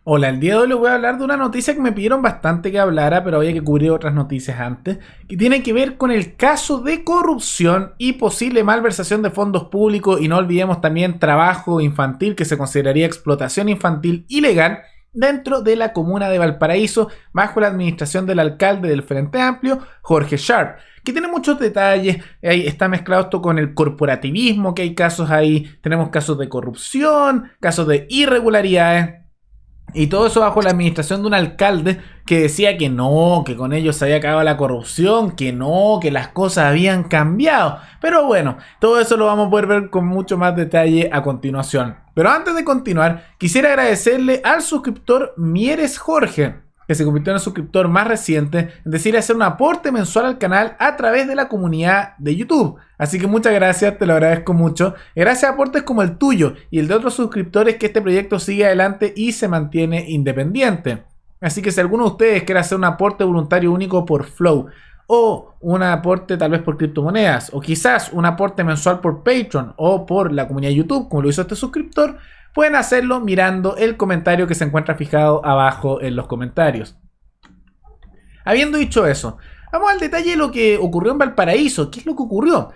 Hola, el día de hoy les voy a hablar de una noticia que me pidieron bastante que hablara, pero había que cubrir otras noticias antes, que tiene que ver con el caso de corrupción y posible malversación de fondos públicos, y no olvidemos también trabajo infantil, que se consideraría explotación infantil ilegal dentro de la comuna de Valparaíso, bajo la administración del alcalde del Frente Amplio, Jorge Sharp, que tiene muchos detalles. Ahí está mezclado esto con el corporativismo, que hay casos ahí, tenemos casos de corrupción, casos de irregularidades. Y todo eso bajo la administración de un alcalde que decía que no, que con ellos se había acabado la corrupción, que no, que las cosas habían cambiado. Pero bueno, todo eso lo vamos a poder ver con mucho más detalle a continuación. Pero antes de continuar, quisiera agradecerle al suscriptor Mieres Jorge, que se convirtió en el suscriptor más reciente, es decir, hacer un aporte mensual al canal a través de la comunidad de YouTube. Así que muchas gracias, te lo agradezco mucho. Gracias a aportes como el tuyo y el de otros suscriptores, que este proyecto sigue adelante y se mantiene independiente. Así que si alguno de ustedes quiere hacer un aporte voluntario único por Flow, o un aporte tal vez por criptomonedas, o quizás un aporte mensual por Patreon o por la comunidad de YouTube, como lo hizo este suscriptor, pueden hacerlo mirando el comentario que se encuentra fijado abajo en los comentarios. Habiendo dicho eso, vamos al detalle de lo que ocurrió en Valparaíso. ¿Qué es lo que ocurrió?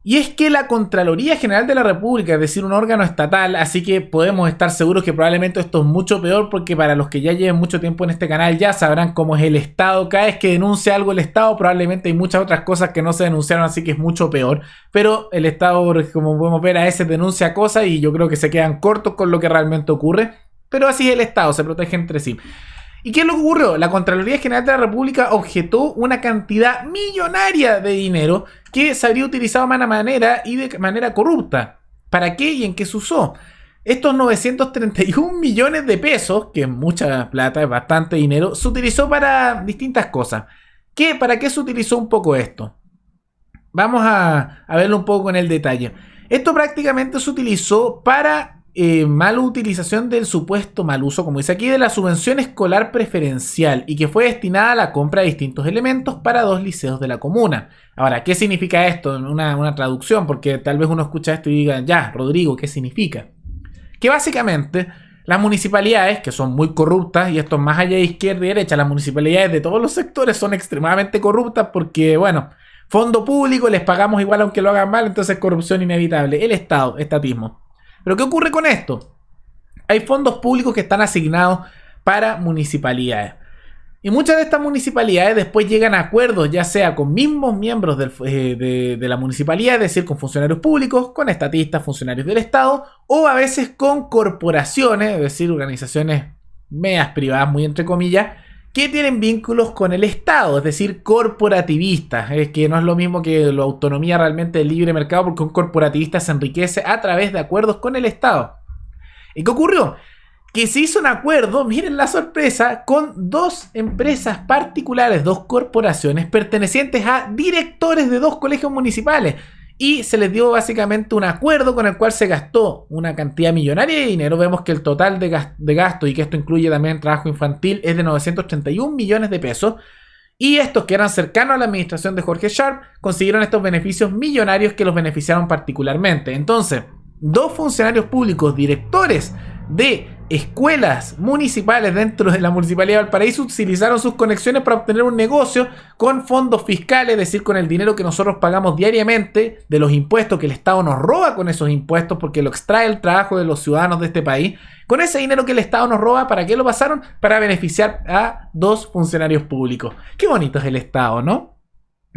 Y es que la Contraloría General de la República, es decir, un órgano estatal, así que podemos estar seguros que probablemente esto es mucho peor, porque para los que ya lleven mucho tiempo en este canal ya sabrán cómo es el Estado. Cada vez que denuncia algo el Estado, probablemente hay muchas otras cosas que no se denunciaron, así que es mucho peor. Pero el Estado, como podemos ver, a veces denuncia cosas y yo creo que se quedan cortos con lo que realmente ocurre. Pero así es el Estado, se protege entre sí. ¿Y qué es lo que ocurrió? La Contraloría General de la República objetó una cantidad millonaria de dinero que se habría utilizado de mala manera y de manera corrupta. ¿Para qué y en qué se usó? Estos 931 millones de pesos, que es mucha plata, es bastante dinero, se utilizó para distintas cosas. ¿Para qué se utilizó un poco esto? Vamos a verlo un poco en el detalle. Esto prácticamente se utilizó para mala utilización del supuesto mal uso, como dice aquí, de la subvención escolar preferencial, y que fue destinada a la compra de distintos elementos para 2 liceos de la comuna. Ahora, ¿qué significa esto? Una traducción, porque tal vez uno escucha esto y diga, ya, Rodrigo, ¿qué significa? Que básicamente las municipalidades, que son muy corruptas, y esto más allá de izquierda y derecha, las municipalidades de todos los sectores son extremadamente corruptas porque, bueno, fondo público, les pagamos igual aunque lo hagan mal, entonces corrupción inevitable. El Estado, estatismo. Pero ¿qué ocurre con esto? Hay fondos públicos que están asignados para municipalidades. Y muchas de estas municipalidades después llegan a acuerdos, ya sea con mismos miembros de la municipalidad, es decir, con funcionarios públicos, con estatistas, funcionarios del Estado, o a veces con corporaciones, es decir, organizaciones medias privadas, muy entre comillas, que tienen vínculos con el Estado, es decir, corporativistas. Es que no es lo mismo que la autonomía realmente del libre mercado, porque un corporativista se enriquece a través de acuerdos con el Estado. ¿Y qué ocurrió? Que se hizo un acuerdo, miren la sorpresa, con 2 empresas particulares, 2 corporaciones pertenecientes a directores de 2 colegios municipales. Y se les dio básicamente un acuerdo con el cual se gastó una cantidad millonaria de dinero. Vemos que el total de gasto, y que esto incluye también trabajo infantil, es de 931 millones de pesos. Y estos, que eran cercanos a la administración de Jorge Sharp, consiguieron estos beneficios millonarios que los beneficiaron particularmente. Entonces, 2 funcionarios públicos, directores de escuelas municipales dentro de la Municipalidad de Valparaíso, utilizaron sus conexiones para obtener un negocio con fondos fiscales, es decir, con el dinero que nosotros pagamos diariamente de los impuestos que el Estado nos roba con esos impuestos, porque lo extrae el trabajo de los ciudadanos de este país. Con ese dinero que el Estado nos roba, ¿para qué lo pasaron? Para beneficiar a 2 funcionarios públicos. Qué bonito es el Estado, ¿no?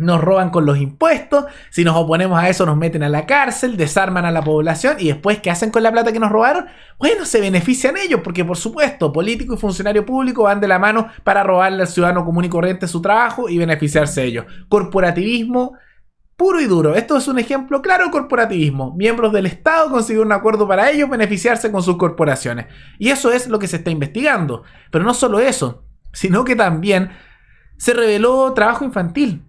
Nos roban con los impuestos, si nos oponemos a eso nos meten a la cárcel, desarman a la población, y después, ¿qué hacen con la plata que nos robaron? Bueno, se benefician ellos, porque por supuesto, político y funcionario público van de la mano para robarle al ciudadano común y corriente su trabajo y beneficiarse ellos. Corporativismo puro y duro. Esto es un ejemplo claro de corporativismo. Miembros del Estado consiguen un acuerdo para ellos beneficiarse con sus corporaciones. Y eso es lo que se está investigando. Pero no solo eso, sino que también se reveló trabajo infantil.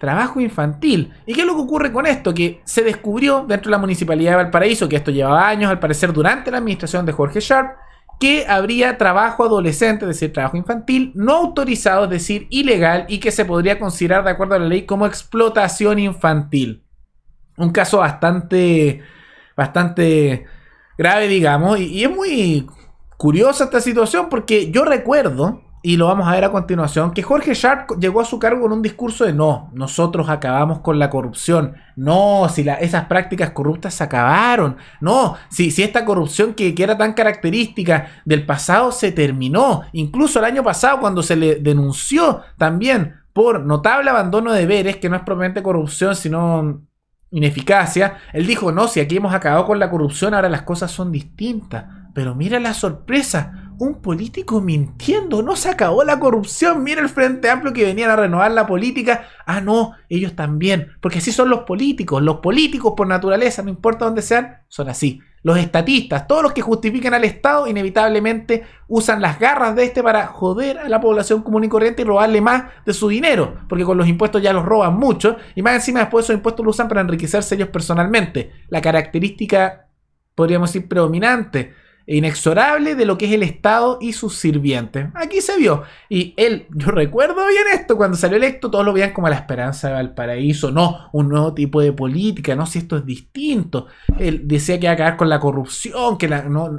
Trabajo infantil. ¿Y qué es lo que ocurre con esto? Que se descubrió dentro de la Municipalidad de Valparaíso, que esto llevaba años, al parecer durante la administración de Jorge Sharp, que habría trabajo adolescente, es decir, trabajo infantil, no autorizado, es decir, ilegal, y que se podría considerar, de acuerdo a la ley, como explotación infantil. Un caso bastante grave, digamos, y es muy curiosa esta situación porque yo recuerdo, y lo vamos a ver a continuación, que Jorge Sharp llegó a su cargo con un discurso de no, nosotros acabamos con la corrupción, no, si esas prácticas corruptas se acabaron, no, si esta corrupción que era tan característica del pasado se terminó, incluso el año pasado cuando se le denunció también por notable abandono de deberes, que no es propiamente corrupción sino ineficacia, él dijo, no, si aquí hemos acabado con la corrupción, ahora las cosas son distintas. Pero mira la sorpresa, un político mintiendo, no se acabó la corrupción, mira el Frente Amplio que venían a renovar la política, ah no, ellos también, porque así son los políticos por naturaleza, no importa dónde sean, son así. Los estatistas, todos los que justifican al Estado, inevitablemente usan las garras de para joder a la población común y corriente y robarle más de su dinero, porque con los impuestos ya los roban mucho, y más encima después esos impuestos los usan para enriquecerse ellos personalmente. La característica, podríamos decir, predominante e inexorable de lo que es el Estado y sus sirvientes. Aquí se vio. Y él, yo recuerdo bien esto, cuando salió electo, todos lo veían como la esperanza de Valparaíso. No, un nuevo tipo de política, no, si esto es distinto. Él decía que iba a acabar con la corrupción, que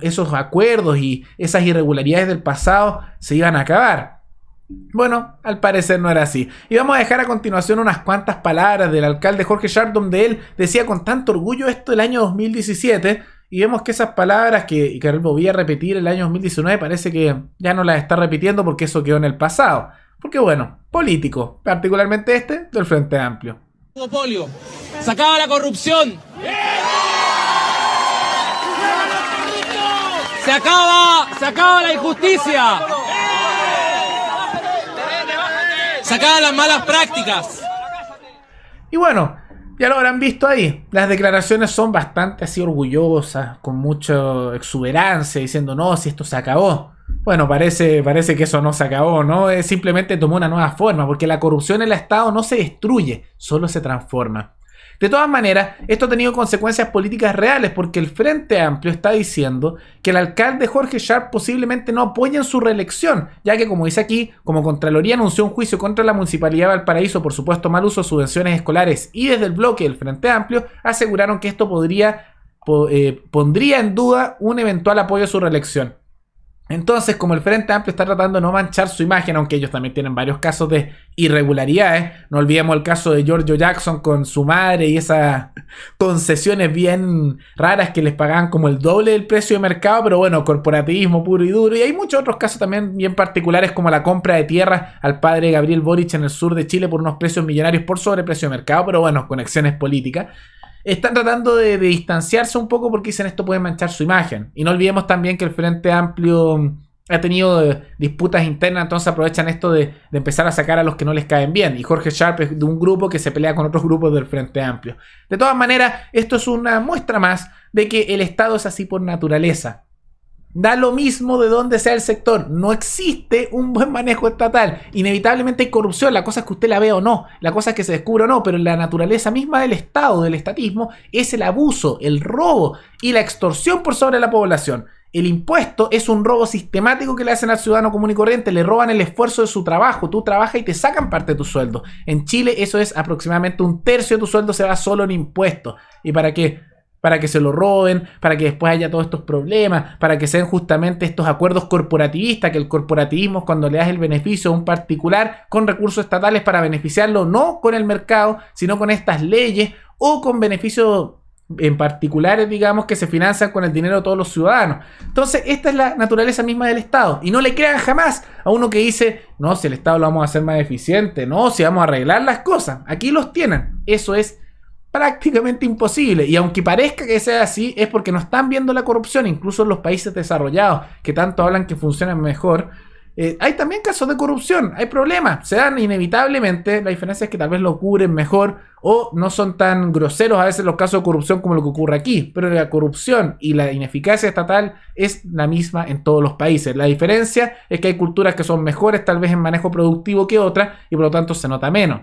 esos acuerdos y esas irregularidades del pasado se iban a acabar. Bueno, al parecer no era así. Y vamos a dejar a continuación unas cuantas palabras del alcalde Jorge Sharp, donde él decía con tanto orgullo esto del año 2017. Y vemos que esas palabras que él volvía a repetir el año 2019 parece que ya no las está repitiendo porque eso quedó en el pasado. Porque bueno, político, particularmente del Frente Amplio. Monopolio, se acaba la corrupción. Se acaba la injusticia. Se acaban las malas prácticas. Y bueno, ya lo habrán visto ahí. Las declaraciones son bastante así orgullosas, con mucha exuberancia, diciendo no, si esto se acabó. Bueno, parece que eso no se acabó, ¿no? Simplemente tomó una nueva forma, porque la corrupción en el Estado no se destruye, solo se transforma. De todas maneras, esto ha tenido consecuencias políticas reales porque el Frente Amplio está diciendo que el alcalde Jorge Sharp posiblemente no apoye en su reelección, ya que, como dice aquí, como Contraloría anunció un juicio contra la Municipalidad de Valparaíso por supuesto mal uso de subvenciones escolares, y desde el bloque del Frente Amplio aseguraron que esto pondría en duda un eventual apoyo a su reelección. Entonces, como el Frente Amplio está tratando de no manchar su imagen, aunque ellos también tienen varios casos de irregularidades, no olvidemos el caso de Giorgio Jackson con su madre y esas concesiones bien raras que les pagaban como el doble del precio de mercado, pero bueno, corporativismo puro y duro. Y hay muchos otros casos también bien particulares, como la compra de tierras al padre Gabriel Boric en el sur de Chile por unos precios millonarios por sobreprecio de mercado, pero bueno, conexiones políticas. Están tratando de distanciarse un poco porque dicen esto puede manchar su imagen. Y no olvidemos también que el Frente Amplio ha tenido disputas internas, entonces aprovechan esto de empezar a sacar a los que no les caen bien. Y Jorge Sharp es de un grupo que se pelea con otros grupos del Frente Amplio. De todas maneras, esto es una muestra más de que el Estado es así por naturaleza. Da lo mismo de dónde sea el sector, no existe un buen manejo estatal, inevitablemente hay corrupción, la cosa es que usted la vea o no, la cosa es que se descubra o no, pero la naturaleza misma del Estado, del estatismo, es el abuso, el robo y la extorsión por sobre la población. El impuesto es un robo sistemático que le hacen al ciudadano común y corriente, le roban el esfuerzo de su trabajo, tú trabajas y te sacan parte de tu sueldo. En Chile eso es aproximadamente 1/3 de tu sueldo se va solo en impuestos. ¿Y para qué? Para que se lo roben, para que después haya todos estos problemas, para que sean justamente estos acuerdos corporativistas, que el corporativismo es cuando le das el beneficio a un particular con recursos estatales para beneficiarlo no con el mercado, sino con estas leyes o con beneficios en particulares, digamos, que se financian con el dinero de todos los ciudadanos. Entonces, esta es la naturaleza misma del Estado. Y no le crean jamás a uno que dice, no, si el Estado lo vamos a hacer más eficiente, no, si vamos a arreglar las cosas. Aquí los tienen. Eso es prácticamente imposible, y aunque parezca que sea así es porque no están viendo la corrupción. Incluso en los países desarrollados que tanto hablan que funcionan mejor, hay también casos de corrupción, hay problemas, se dan inevitablemente. La diferencia es que tal vez lo cubren mejor o no son tan groseros a veces los casos de corrupción como lo que ocurre aquí, pero la corrupción y la ineficacia estatal es la misma en todos los países. La diferencia es que hay culturas que son mejores tal vez en manejo productivo que otras y por lo tanto se nota menos.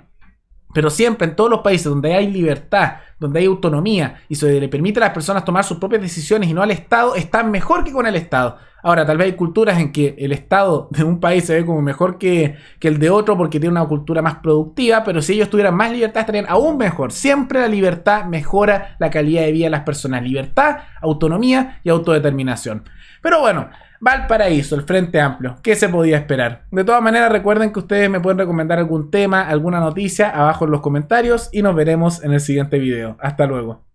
Pero siempre en todos los países donde hay libertad, donde hay autonomía y se le permite a las personas tomar sus propias decisiones y no al Estado, están mejor que con el Estado. Ahora, tal vez hay culturas en que el Estado de un país se ve como mejor que el de otro porque tiene una cultura más productiva, pero si ellos tuvieran más libertad estarían aún mejor. Siempre la libertad mejora la calidad de vida de las personas. Libertad, autonomía y autodeterminación. Pero bueno, Valparaíso, el Frente Amplio. ¿Qué se podía esperar? De todas maneras, recuerden que ustedes me pueden recomendar algún tema, alguna noticia abajo en los comentarios y nos veremos en el siguiente video. Hasta luego.